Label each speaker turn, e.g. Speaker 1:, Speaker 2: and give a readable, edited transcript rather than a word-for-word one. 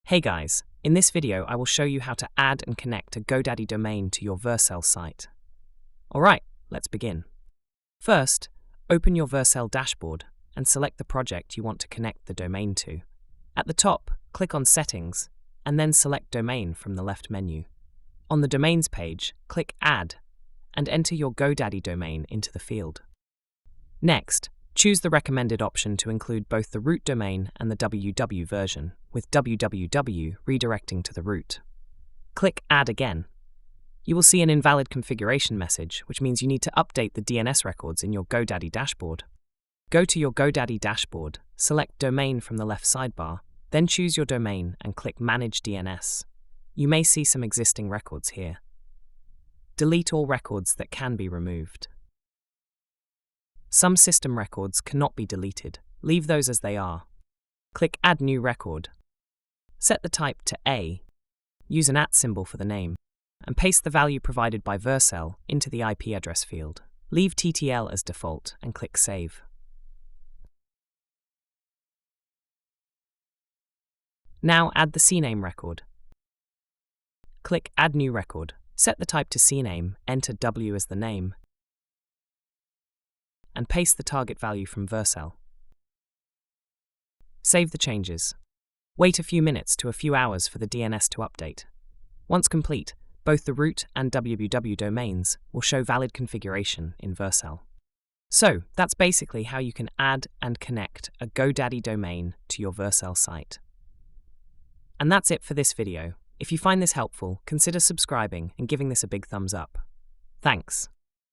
Speaker 1: Hey guys, in this video I will show you how to add and connect a GoDaddy domain to your Vercel site. Alright, let's begin. First, open your Vercel dashboard and select the project you want to connect the domain to. At the top, click on Settings, and then select Domain from the left menu. On the Domains page, click Add, and enter your GoDaddy domain into the field. Next, choose the recommended option to include both the root domain and the www version, with www redirecting to the root. Click Add again. You will see an invalid configuration message, which means you need to update the DNS records in your GoDaddy dashboard. Go to your GoDaddy dashboard, select Domain from the left sidebar, then choose your domain and click Manage DNS. You may see some existing records here. Delete all records that can be removed. Some system records cannot be deleted. Leave those as they are. Click Add New Record. Set the type to A. Use an @ symbol for the name, and paste the value provided by Vercel into the IP address field. Leave TTL as default and click Save. Now add the CNAME record. Click Add New Record. Set the type to CNAME, enter W as the name, and paste the target value from Vercel. Save the changes. Wait a few minutes to a few hours for the DNS to update. Once complete, both the root and www domains will show valid configuration in Vercel. So, that's basically how you can add and connect a GoDaddy domain to your Vercel site. And that's it for this video. If you find this helpful, consider subscribing and giving this a big thumbs up. Thanks.